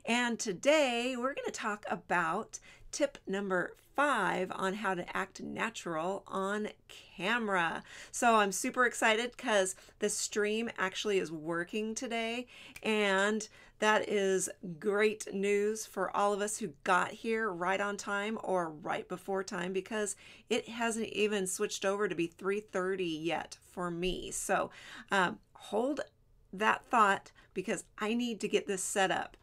And today we're going to talk about tip number 5 on how to act natural on camera. So I'm super excited because the stream actually is working today, and that is great news for all of us who got here right on time or right before time, because it hasn't even switched over to be 3:30 yet for me. So hold that thought, because I need to get this set up.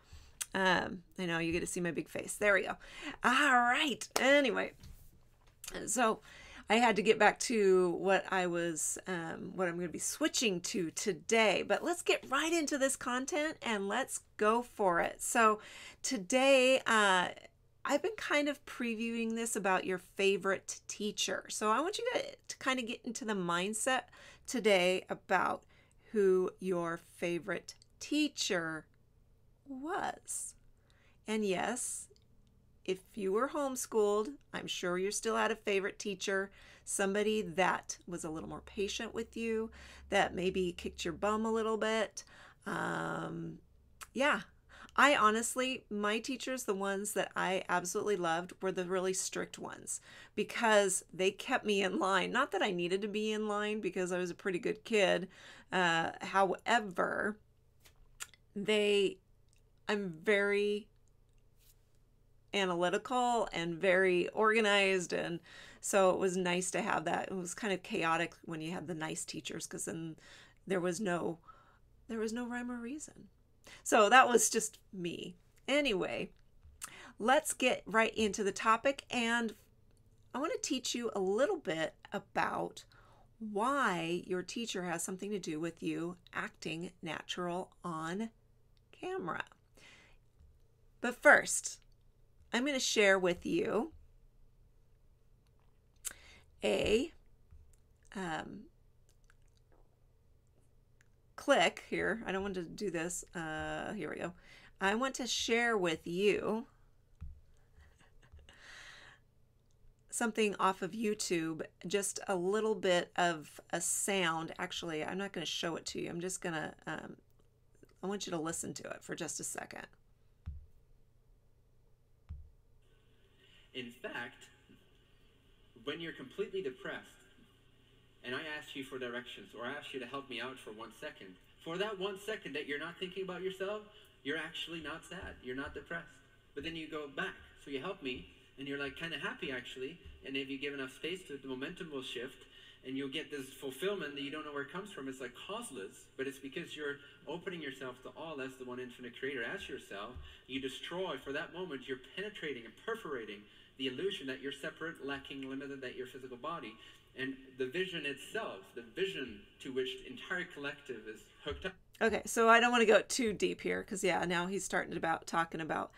I know you get to see my big face. There we go. All right. Anyway, so I had to get back to what I'm going to be switching to today. But let's get right into this content and let's go for it. So today, I've been kind of previewing this about your favorite teacher. So I want you to kind of get into the mindset today about who your favorite teacher was. And yes, if you were homeschooled, I'm sure you still had a favorite teacher, somebody that was a little more patient with you, that maybe kicked your bum a little bit. Yeah, I honestly, my teachers, the ones that I absolutely loved, were the really strict ones, because they kept me in line. Not that I needed to be in line, because I was a pretty good kid. However, I'm very analytical and very organized, and so it was nice to have that. It was kind of chaotic when you had the nice teachers, because then there was no rhyme or reason. So that was just me. Anyway, let's get right into the topic, and I want to teach you a little bit about why your teacher has something to do with you acting natural on camera. But first, I'm going to share with you a click here. I don't want to do this. Here we go. I want to share with you something off of YouTube, just a little bit of a sound. Actually, I'm not going to show it to you. I'm just going to, I want you to listen to it for just a second. In fact, when you're completely depressed and I ask you for directions, or I ask you to help me out for 1 second, for that 1 second that you're not thinking about yourself, you're actually not sad, you're not depressed. But then you go back, so you help me, and you're like kind of happy actually, and if you give enough space to it, the momentum will shift, and you'll get this fulfillment that you don't know where it comes from. It's like causeless, but it's because you're opening yourself to all as the one infinite creator, as yourself. You destroy, for that moment, you're penetrating and perforating the illusion that you're separate, lacking, limited, that you're physical body. And the vision itself, the vision to which the entire collective is hooked up. Okay, so I don't want to go too deep here, because now he's starting talking about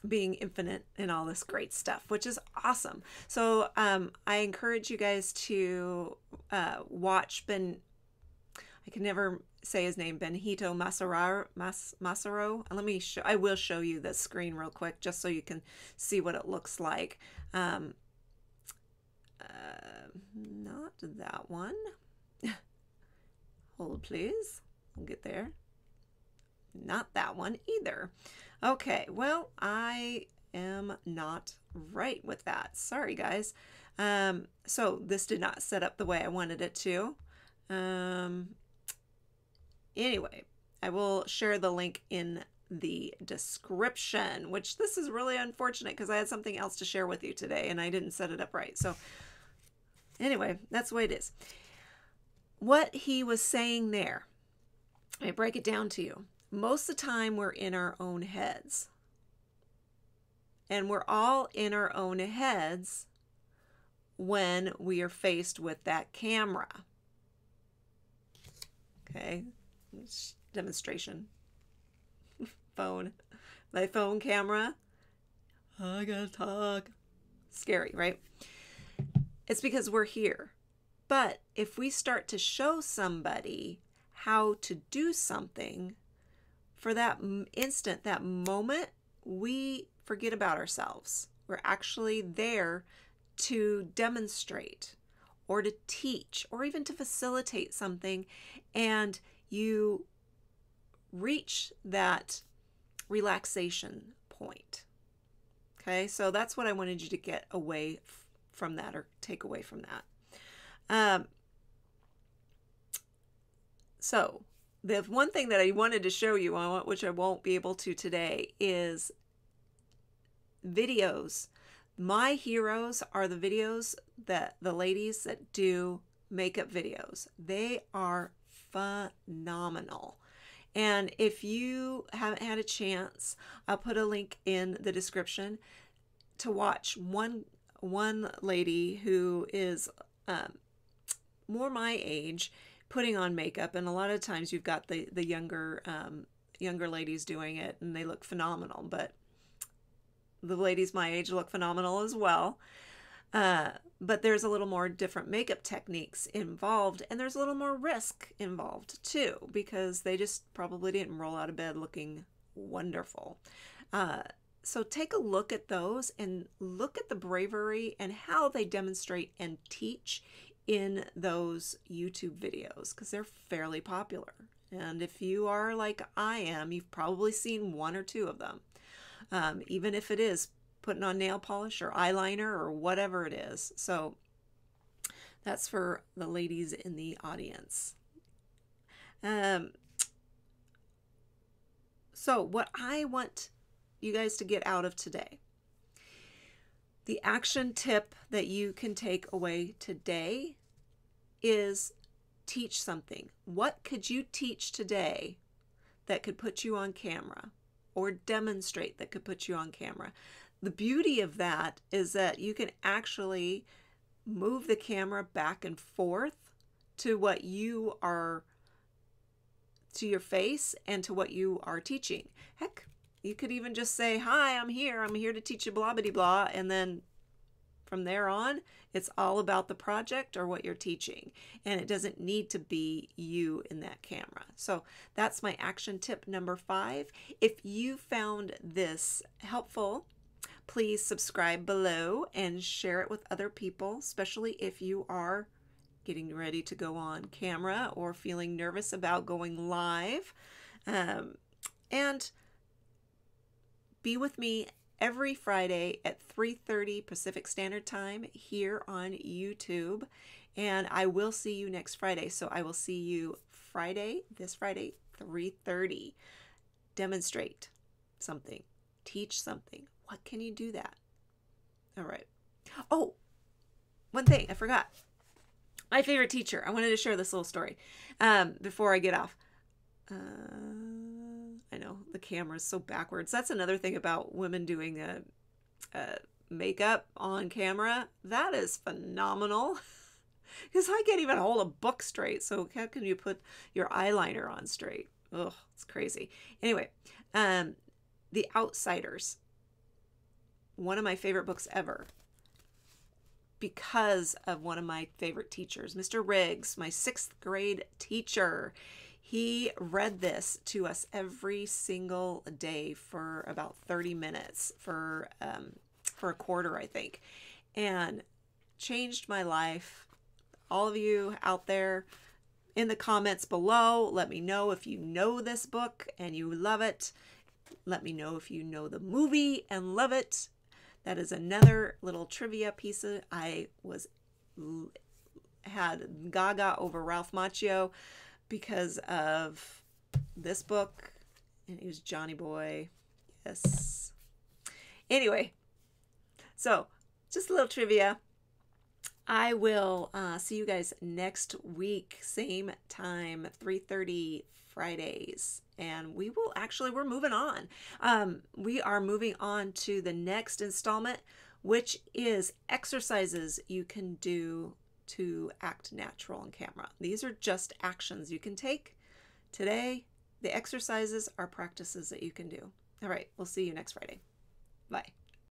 being infinite and all this great stuff, which is awesome. So I encourage you guys to watch I can never say his name, Bentinho Massaro. Let me I will show you the screen real quick, just so you can see what it looks like. Not that one. Hold please. We'll get there. Not that one either. Okay, well, I am not right with that. Sorry, guys. So this did not set up the way I wanted it to. Anyway, I will share the link in the description, which this is really unfortunate, because I had something else to share with you today and I didn't set it up right. So anyway, that's the way it is. What he was saying there, I break it down to you. Most of the time we're in our own heads. And we're all in our own heads when we are faced with that camera. Okay, demonstration. Phone. My phone camera. I gotta talk. Scary, right? It's because we're here. But if we start to show somebody how to do something, for that instant, that moment, we forget about ourselves. We're actually there to demonstrate or to teach or even to facilitate something, and you reach that relaxation point. Okay, so that's what I wanted you to get away from that, or take away from that. So the one thing that I wanted to show you, which I won't be able to today, is videos. My heroes are the videos that the ladies that do makeup videos. They are phenomenal. And if you haven't had a chance, I'll put a link in the description to watch one lady who is more my age putting on makeup. And a lot of times you've got the younger ladies doing it, and they look phenomenal. But the ladies my age look phenomenal as well. But there's a little more different makeup techniques involved, and there's a little more risk involved too, because they just probably didn't roll out of bed looking wonderful. So take a look at those and look at the bravery and how they demonstrate and teach in those YouTube videos, because they're fairly popular. And if you are like I am, you've probably seen one or two of them. Even if it is putting on nail polish or eyeliner or whatever it is. So that's for the ladies in the audience. So what I want you guys to get out of today, the action tip that you can take away today is teach something. What could you teach today that could put you on camera, or demonstrate that could put you on camera? The beauty of that is that you can actually move the camera back and forth to what you are, to your face and to what you are teaching. Heck, you could even just say, hi, I'm here to teach you blah, blah, blah. And then from there on, it's all about the project or what you're teaching. And it doesn't need to be you in that camera. So that's my action tip number 5. If you found this helpful, please subscribe below and share it with other people, especially if you are getting ready to go on camera or feeling nervous about going live. And be with me every Friday at 3:30 Pacific Standard Time here on YouTube. And I will see you next Friday. So I will see you this Friday, 3:30. Demonstrate something. Teach something. What can you do that? All right. Oh, one thing I forgot. My favorite teacher. I wanted to share this little story before I get off. I know the camera's so backwards. That's another thing about women doing makeup on camera. That is phenomenal. Because I can't even hold a book straight. So how can you put your eyeliner on straight? Ugh, it's crazy. Anyway, The Outsiders. One of my favorite books ever, because of one of my favorite teachers, Mr. Riggs, my 6th grade teacher. He read this to us every single day for about 30 minutes for a quarter, I think, and changed my life. All of you out there in the comments below, let me know if you know this book and you love it. Let me know if you know the movie and love it. That is another little trivia piece. I had gaga over Ralph Macchio because of this book, and he was Johnny Boy. Yes. Anyway, so just a little trivia. I will see you guys next week, same time, 3:30 Fridays. And we're moving on. We are moving on to the next installment, which is exercises you can do to act natural on camera. These are just actions you can take. Today, the exercises are practices that you can do. All right, we'll see you next Friday. Bye.